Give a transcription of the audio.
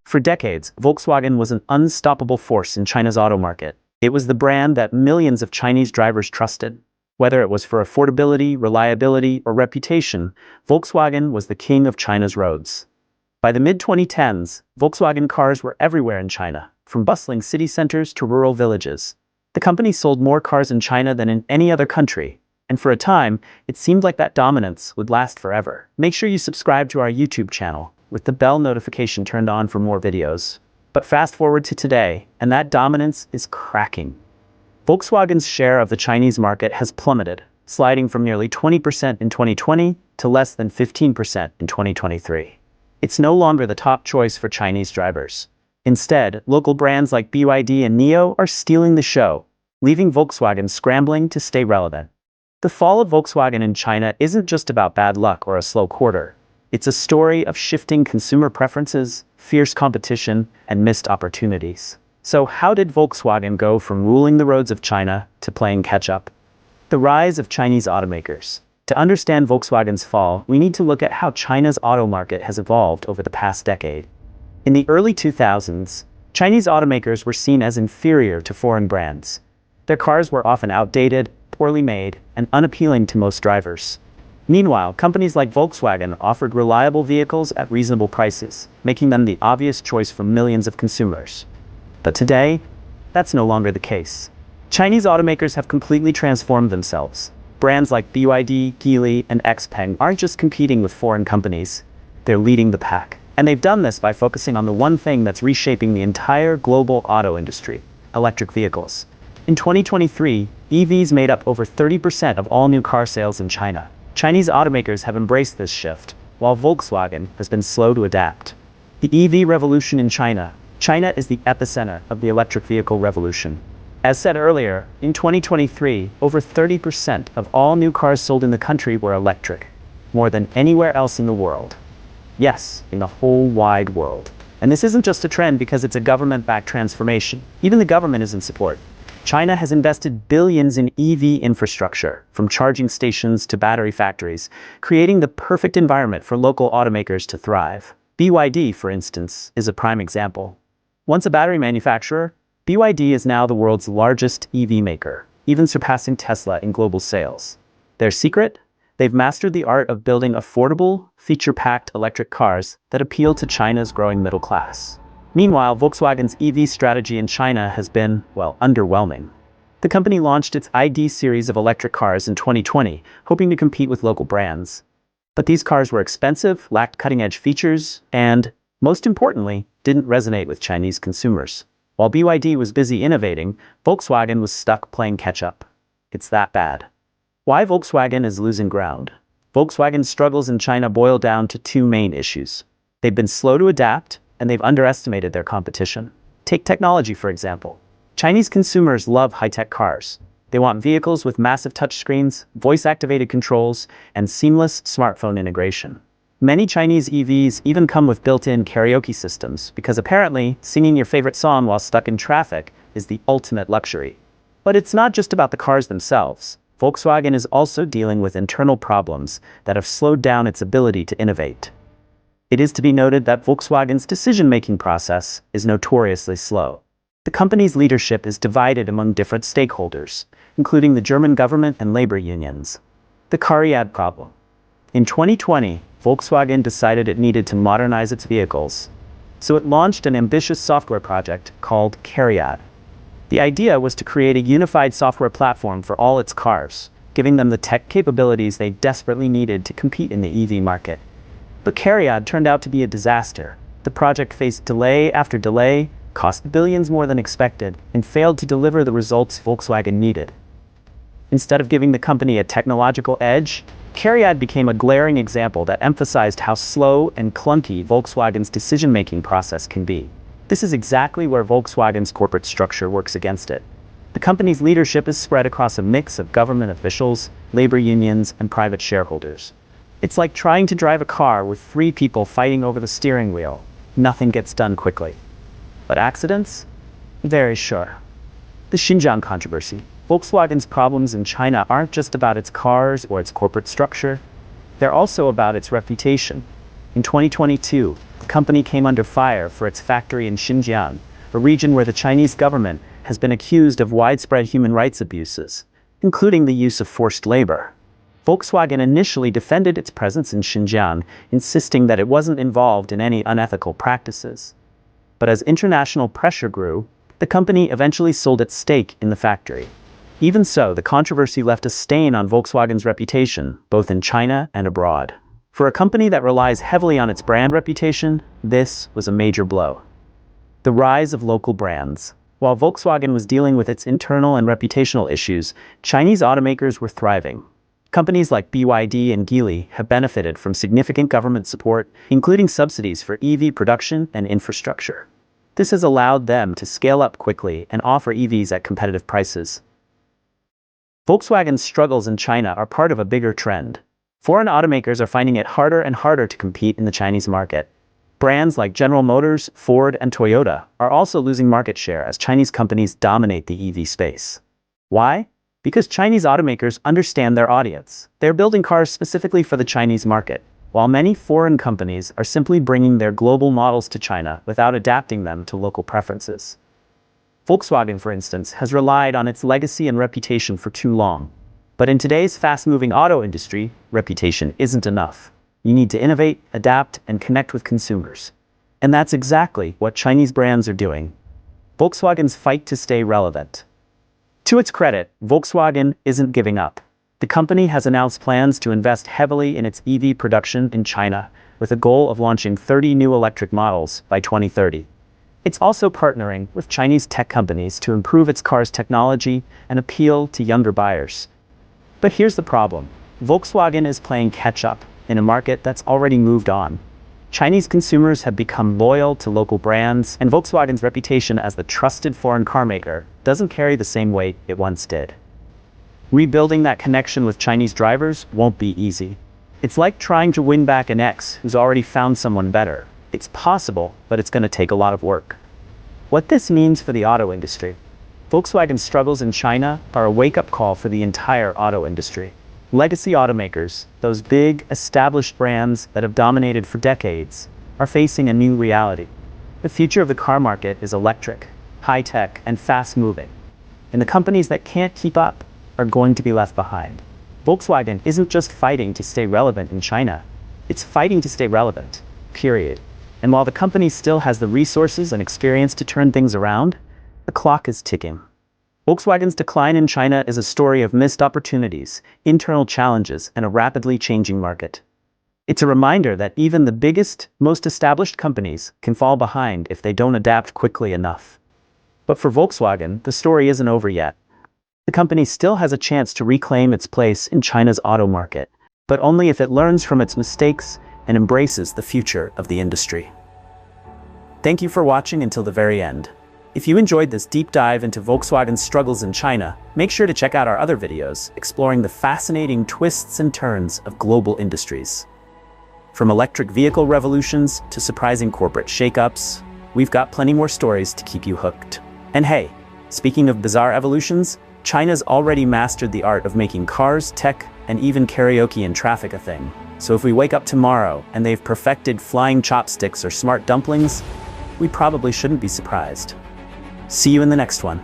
For decades, Volkswagen was an unstoppable force in China's auto market. It was the brand that millions of Chinese drivers trusted. Whether it was for affordability, reliability, or reputation, Volkswagen was the king of China's roads. By the mid-2010s, Volkswagen cars were everywhere in China, from bustling city centers to rural villages. The company sold more cars in China than in any other country, and for a time, it seemed like that dominance would last forever. Make sure you subscribe to our YouTube channel, with the bell notification turned on for more videos. But fast forward to today, and that dominance is cracking. Volkswagen's share of the Chinese market has plummeted, sliding from nearly 20% in 2020 to less than 15% in 2023. It's no longer the top choice for Chinese drivers. Instead, local brands like BYD and NIO are stealing the show, leaving Volkswagen scrambling to stay relevant. The fall of Volkswagen in China isn't just about bad luck or a slow quarter. It's a story of shifting consumer preferences, fierce competition, and missed opportunities. So how did Volkswagen go from ruling the roads of China to playing catch-up? The rise of Chinese automakers. To understand Volkswagen's fall, we need to look at how China's auto market has evolved over the past decade. In the early 2000s, Chinese automakers were seen as inferior to foreign brands. Their cars were often outdated, poorly made, and unappealing to most drivers. Meanwhile, companies like Volkswagen offered reliable vehicles at reasonable prices, making them the obvious choice for millions of consumers. But today, that's no longer the case. Chinese automakers have completely transformed themselves. Brands like BYD, Geely, and XPeng aren't just competing with foreign companies, they're leading the pack. And they've done this by focusing on the one thing that's reshaping the entire global auto industry: electric vehicles. In 2023, EVs made up over 30% of all new car sales in China. Chinese automakers have embraced this shift, while Volkswagen has been slow to adapt. The EV revolution in China. China is the epicenter of the electric vehicle revolution. As said earlier, in 2023, over 30% of all new cars sold in the country were electric, more than anywhere else in the world. Yes, in the whole wide world. And this isn't just a trend because it's a government-backed transformation. Even the government is in support. China has invested billions in EV infrastructure, from charging stations to battery factories, creating the perfect environment for local automakers to thrive. BYD, for instance, is a prime example. Once a battery manufacturer, BYD is now the world's largest EV maker, even surpassing Tesla in global sales. Their secret? They've mastered the art of building affordable, feature-packed electric cars that appeal to China's growing middle class. Meanwhile, Volkswagen's EV strategy in China has been, well, underwhelming. The company launched its ID series of electric cars in 2020, hoping to compete with local brands. But these cars were expensive, lacked cutting-edge features, and, most importantly, didn't resonate with Chinese consumers. While BYD was busy innovating, Volkswagen was stuck playing catch-up. It's that bad. Why Volkswagen is losing ground? Volkswagen's struggles in China boil down to two main issues. They've been slow to adapt, and they've underestimated their competition. Take technology, for example. Chinese consumers love high-tech cars. They want vehicles with massive touchscreens, voice-activated controls, and seamless smartphone integration. Many Chinese EVs even come with built-in karaoke systems, because apparently, singing your favorite song while stuck in traffic is the ultimate luxury. But it's not just about the cars themselves. Volkswagen is also dealing with internal problems that have slowed down its ability to innovate. It is to be noted that Volkswagen's decision-making process is notoriously slow. The company's leadership is divided among different stakeholders, including the German government and labor unions. The CARIAD problem. In 2020, Volkswagen decided it needed to modernize its vehicles, so it launched an ambitious software project called CARIAD. The idea was to create a unified software platform for all its cars, giving them the tech capabilities they desperately needed to compete in the EV market. But CARIAD turned out to be a disaster. The project faced delay after delay, cost billions more than expected, and failed to deliver the results Volkswagen needed. Instead of giving the company a technological edge, CARIAD became a glaring example that emphasized how slow and clunky Volkswagen's decision-making process can be. This is exactly where Volkswagen's corporate structure works against it. The company's leadership is spread across a mix of government officials, labor unions, and private shareholders. It's like trying to drive a car with 3 people fighting over the steering wheel. Nothing gets done quickly. But accidents? Very sure. The Xinjiang controversy. Volkswagen's problems in China aren't just about its cars or its corporate structure. They're also about its reputation. In 2022, the company came under fire for its factory in Xinjiang, a region where the Chinese government has been accused of widespread human rights abuses, including the use of forced labor. Volkswagen initially defended its presence in Xinjiang, insisting that it wasn't involved in any unethical practices. But as international pressure grew, the company eventually sold its stake in the factory. Even so, the controversy left a stain on Volkswagen's reputation, both in China and abroad. For a company that relies heavily on its brand reputation, this was a major blow. The rise of local brands. While Volkswagen was dealing with its internal and reputational issues, Chinese automakers were thriving. Companies like BYD and Geely have benefited from significant government support, including subsidies for EV production and infrastructure. This has allowed them to scale up quickly and offer EVs at competitive prices. Volkswagen's struggles in China are part of a bigger trend. Foreign automakers are finding it harder and harder to compete in the Chinese market. Brands like General Motors, Ford, and Toyota are also losing market share as Chinese companies dominate the EV space. Why? Because Chinese automakers understand their audience. They're building cars specifically for the Chinese market, while many foreign companies are simply bringing their global models to China without adapting them to local preferences. Volkswagen, for instance, has relied on its legacy and reputation for too long. But in today's fast-moving auto industry, reputation isn't enough. You need to innovate, adapt, and connect with consumers. And that's exactly what Chinese brands are doing. Volkswagen's fight to stay relevant. To its credit, Volkswagen isn't giving up. The company has announced plans to invest heavily in its EV production in China, with a goal of launching 30 new electric models by 2030. It's also partnering with Chinese tech companies to improve its car's technology and appeal to younger buyers. But here's the problem. Volkswagen is playing catch-up in a market that's already moved on. Chinese consumers have become loyal to local brands, and Volkswagen's reputation as the trusted foreign carmaker doesn't carry the same weight it once did. Rebuilding that connection with Chinese drivers won't be easy. It's like trying to win back an ex who's already found someone better. It's possible, but it's going to take a lot of work. What this means for the auto industry. Volkswagen's struggles in China are a wake-up call for the entire auto industry. Legacy automakers, those big, established brands that have dominated for decades, are facing a new reality. The future of the car market is electric, high-tech, and fast-moving. And the companies that can't keep up are going to be left behind. Volkswagen isn't just fighting to stay relevant in China. It's fighting to stay relevant, period. And while the company still has the resources and experience to turn things around, the clock is ticking. Volkswagen's decline in China is a story of missed opportunities, internal challenges, and a rapidly changing market. It's a reminder that even the biggest, most established companies can fall behind if they don't adapt quickly enough. But for Volkswagen, the story isn't over yet. The company still has a chance to reclaim its place in China's auto market, but only if it learns from its mistakes and embraces the future of the industry. Thank you for watching until the very end. If you enjoyed this deep dive into Volkswagen's struggles in China, make sure to check out our other videos exploring the fascinating twists and turns of global industries. From electric vehicle revolutions to surprising corporate shakeups, we've got plenty more stories to keep you hooked. And hey, speaking of bizarre evolutions, China's already mastered the art of making cars, tech, and even karaoke in traffic a thing. So if we wake up tomorrow and they've perfected flying chopsticks or smart dumplings, we probably shouldn't be surprised. See you in the next one.